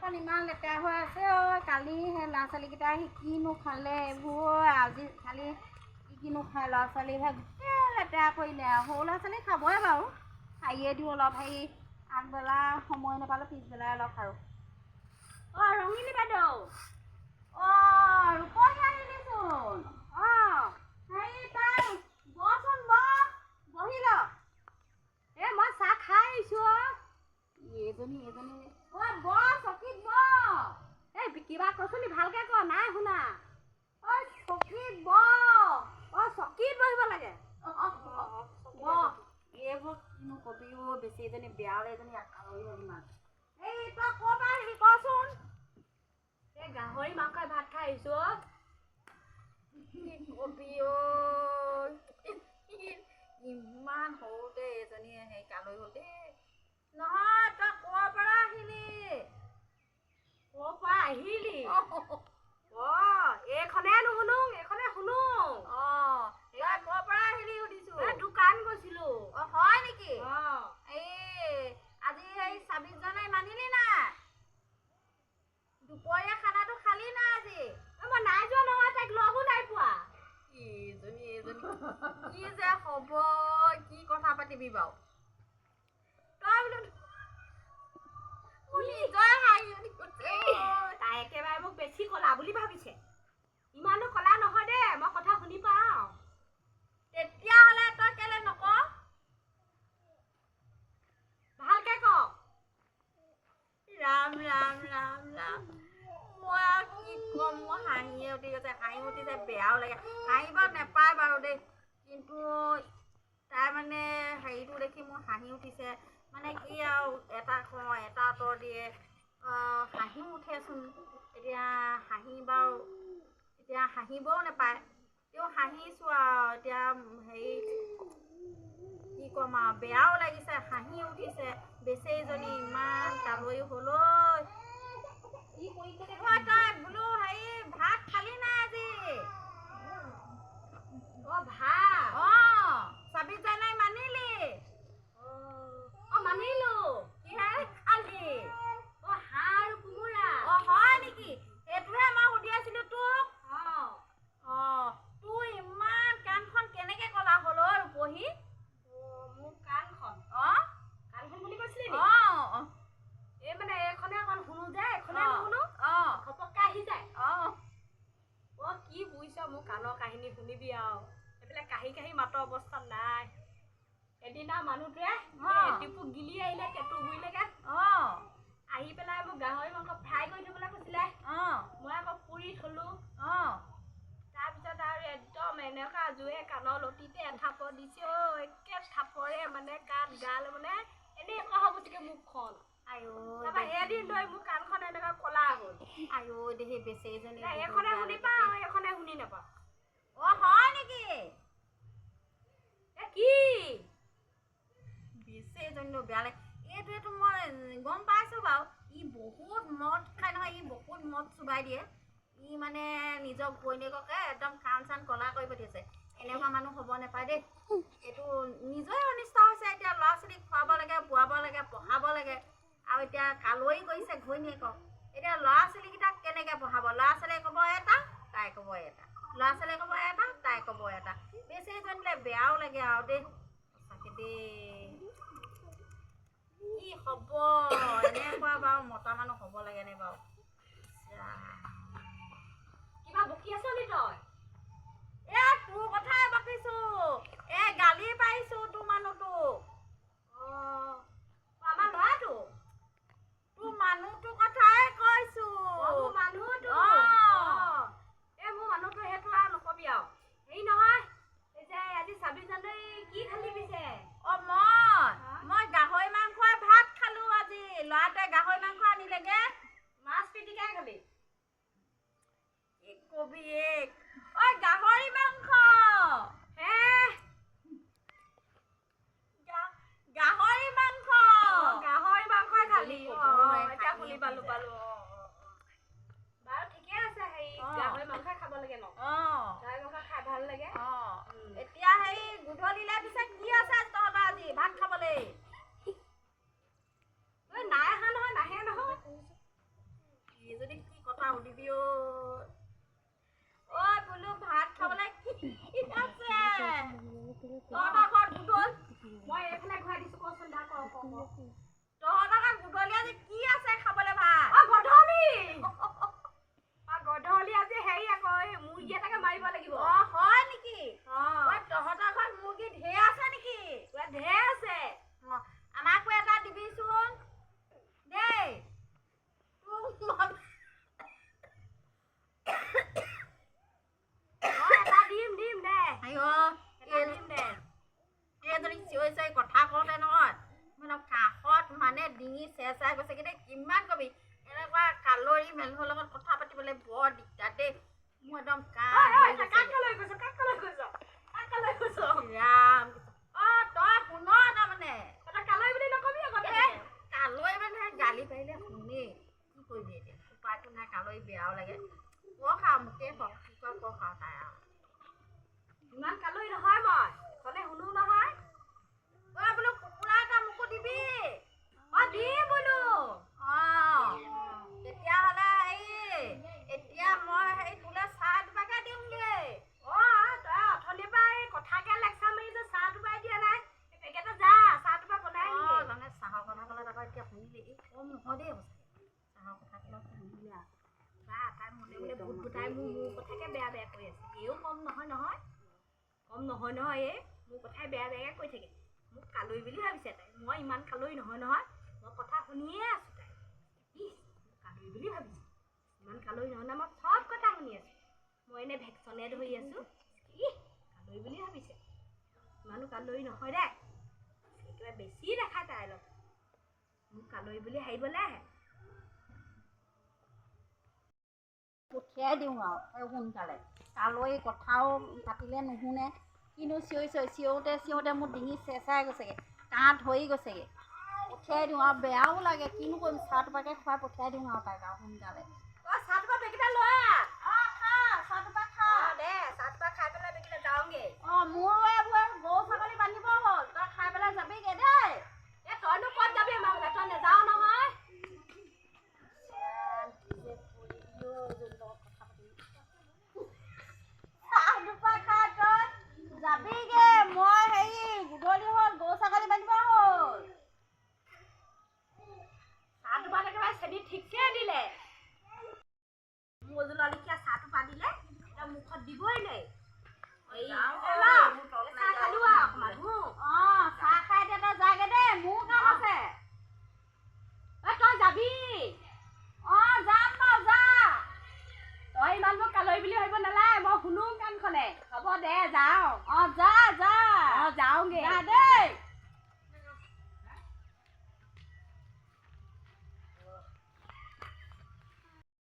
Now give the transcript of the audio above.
এখন ইমান লেতেৰা হৈ আছে ঐ। কালি সেই ল'ৰা ছোৱালীকেইটা আহি কিনো খালে এইবোৰ আজি কালি কিনো খাই ল'ৰা ছোৱালীবিলাক গোটেই লেতেৰা কৰিলে আৰু সৰু ল'ৰা ছোৱালী খাবই বাৰু খাইয়ে দিওঁ অলপ হেৰি আগবেলা সময় নাপালোঁ পিছবেলাই অলপ খাওঁ। অ' ৰঙিলী বাইদেউ অ' ৰূপহী আহিলিচোন অ' হেৰি তাই বচোন বহি ল এই মই চাহ খাই আহিছোঁ এজনী অ' চকীত এই কিবা কচোন ভালকে ক নাই শুনা ঐ চকীত চকীত বহিব লাগে এইবোৰ কিনো কবি বেছি এজনী বেয়া এজনী আলহী ইমান এই তই ক'ৰ পৰা আহিবি কচোন এই গাহৰি মাংসই ভাত খাই আহিছোঁ কি কবি ইমান সৰুতে এজনী সেই আলহী হ'ল দেই নহয় তই ক'ৰ পৰা আহিলি এইখনে নুশুনো এইখনে শুনো তই ক'ৰ পৰা আহিলি সুধিছো দোকান গৈছিলো হয় নেকি এই আজি সেই 26 জানুৱাৰী মানিলি নাই দুপৰীয়া খানাটো খালি নাই আজি মই নাই যোৱা নহয় তাইক লগো নাই পোৱা কি যে হ'ব কি কথা পাতিবি বাৰু তাই একেবাৰে মোক বেছি কলা বুলি ভাবিছে ইমানো কলা নহয় দে মই কথা শুনি পাওঁ তেতিয়াহ'লে তই কেলে নক ভালকে ক ৰাম মই আৰু কি ক'ম মই হাঁহি উঠিছে বেয়াও লাগে হাঁহিব নেপায় বাৰু দেই কিন্তু তাই মানে হেৰিটো দেখি মোৰ হাঁহি উঠিছে মানে কি আৰু এটা কওঁ এটা আঁতৰ দিয়ে হাঁহি উঠেচোন এতিয়া হাঁহি বাৰু এতিয়া হাঁহিবও নাপায় তেওঁ হাঁহিছোঁ আৰু এতিয়া হেৰি কি ক'ম আৰু বেয়াও লাগিছে হাঁহি উঠিছে বেচেৰীজনী ইমান কালুৱৈ হ'ল তই বোলো হেৰি ভাত খালি নাই আজি ভাত 26 জানুৱাৰী মানিলি মানিলো কিহেৰে খালি হাঁহ আৰু কোমোৰা হয় নেকি সেইটোহে মই সুধি আছিলো তোক তোৰ ইমান কাণখন কেনেকে কলা হ'ল ৰূপহী মোৰ কাণখন বুলি কৈছিলি নি এই মানে এইখনে অকণ শুনো যে এইখনে নুশুনো ঘপককে আহি যায় কি বুজিছ মোৰ কাণৰ কাহিনী শুনিবি আৰু এইবিলাক কাহি মাতৰ অৱস্থা নাই এদিনা মানুহটোৱে টিপু গিলি আহিলে টেটু গুৰিলৈকে আহি পেলাই মোক গাহৰি মাংস ফ্ৰাই কৰি থবলৈ কৈছিলে মই আকৌ পুৰি থলো তাৰপিছত আৰু একদম এনেকুৱা জুয়ে কাণৰ লতিতে এঠাপৰ দিছে একে থাপৰে মানে কাণ গাল মানে এনেকুৱা হ'ব চাগে মুখখন এদিন লৈ মোৰ কাণখন এনেকুৱা কলা হ'ল দেহি বেচেৰীজনী এইখনে শুনি পাওঁ এইখনে শুনি নাপাওঁ হয় নেকি কি বেচেৰীজনী বেয়া লাগে এইটোৱেতো মই গম পাইছোঁ বাৰু ই বহুত মদ খায় নহয় ই বহুত মদ চুবাই দিয়ে ই মানে নিজৰ ঘৈণীয়েককে একদম কাণ চান কলা কৰি পঠিয়াইছে এনেকুৱা মানুহ হ'ব নাপায় দেই এইটো নিজৰে অনিষ্ট হৈছে এতিয়া ল'ৰা ছোৱালীক খুৱাব লাগে বোৱাব লাগে পঢ়াব লাগে আৰু এতিয়া কালুৱৈ কৰিছে ঘৈণীয়েকক এতিয়া ল'ৰা ছোৱালীকেইটাক কেনেকৈ পঢ়াব ল'ৰা ছোৱালীয়ে ক'ব এটা তাই ক'ব এটা ল'ৰা ছোৱালীয়ে ক'ব এটা তাই ক'ব এটা বেচেৰীজনীলে বেয়াও লাগে আৰু দেই সঁচাকৈ দেই কি হ'ব এনেকুৱা বাৰু মতা মানুহ হ'ব লাগেনে বাৰু কিবা বকি আছ নি তই তোৰ কথাই বকিছো গালি পাৰিছো তোৰ মানুহটোক আমাৰ ল'ৰাটো তোৰ মানুহটোৰ কথাই কৈছো মোৰ মানুহটো মোৰ মানুহটো সেইটো আৰু নকবি আৰু হেৰি নহয় এই যে আজি 26 জানুৱাৰী কি খালি পিছে মই গাহৰি মাংসই ভাত খালো আজি ল'ৰাটোৱে গাহৰি মাংস আনিলেগে মাছ পিটিকাই খালি কি কবি গাহৰি মাংস গাহৰি মাংসই খালি এতিয়া শুনি পালো বাৰু ঠিকে আছে হেৰি গাহৰি মাংসই খাব লাগে ন গাহৰি মাংস খাই ভাল লাগে এতিয়া হেৰি গধূলিলে পিছে কি আছে তহঁতৰ আজি ভাত খাবলৈ নাই অহা নহয় নাহে নহয় লাগে দেই কিমান কবি এনেকুৱা কালৰি মানুহৰ লগত কথা পাতিবলৈ বৰ দিগদাৰ দেই মোৰ একদম ৰাম তই শুন তাৰমানে কালৰি বুলি নকবি কালৰি মানে গালি পাৰিলে শুনেই কি কৰিবি এতিয়া উপায়টো নাই কালৰি বেয়াও লাগে খাওঁ মোকেই খাওঁ তাই আৰু ইমান কালৰি নহয় মই কলে শুনো নহয় বোলো কুকুৰা এটা মোকো দিবি দি বোলো তেতিয়াহ'লে এতিয়া মই তোলে চাহ দুপাকে দিমগে তই অথনিৰ পৰা এই কথাকে লেকচাৰ মাৰিছো চাহ দুপাই দিয়া নাই পেকেটত যা চাহ দুপা বনাই মানে চাহৰ কথা ক'লে তাৰপৰা এতিয়া শুনিলে কম নহয় দেই চাহৰ কথা ক'লে শুনিলে তাই মনে মনে ভূত ভূতাই মোৰ কথাকে বেয়া বেয়া কৈ আছে এইও কম নহয় এই মোৰ কথাই বেয়া বেয়াকে কৈ থাকে মোক কালৰি বুলি ভাবিছে তাই মই ইমান কালৰি নহয় মই কথা শুনিয়ে আছো তাই কালৰি বুলি ভাবিছে ইমান কালৰি নহয় মই চব কথা শুনি আছো মই এনে ভেকচনে ধৰি আছো কালৰি বুলি ভাবিছে ইমানো কালৰি নহয় দে একেবাৰে বেছি দেখা তাই অলপ মোক কালৰি বুলি ভাবিবলৈ আহে পঠিয়াই দিওঁ আৰু সোনকালে কালৰি কথাও পাতিলে নুশুনে কিনো চিঞৰোতে মোৰ ডিঙি চেঁচাই গৈছেগৈ কাহ ধৰি গৈছেগৈ পঠিয়াই দিওঁ আৰু বেয়াও লাগে কিনো কৰিম চাহ টোপাকে খুৱাই পঠিয়াই দিওঁ আৰু তাইক আৰু সোনকালে চাহ টোপা পেকেটা লৈ চাহ টোপা খাই পেলাই বেগিলে যাওঁগে মোৰো এইবোৰ গৰু ছাগলী বান্ধিব হ'ল তই খাই পেলাই যাবিগে দেই তইনো ক'ত যাবি তই নেযাও নহয় যাবিগে মই গধূলি হ'ল গৰু ছাগলী বান্ধিব হ'ল চাহ টোপা একেবাৰে চেনি ঠিকছে দিলে মোৰ জোলালিখীয়া চাহ টোপা দিলে এতিয়া মুখত দিবই নাই চাহ খালো অকমান চাহ খাই এতিয়া তই যাগে দেই মোৰ কাম আছে তই যাবি যাম বাৰু যা তই ইমান মোক কালৰি বুলি ভাবিব নালাগে মই শুনো কাণখনে হ'ব দে যাওঁ যা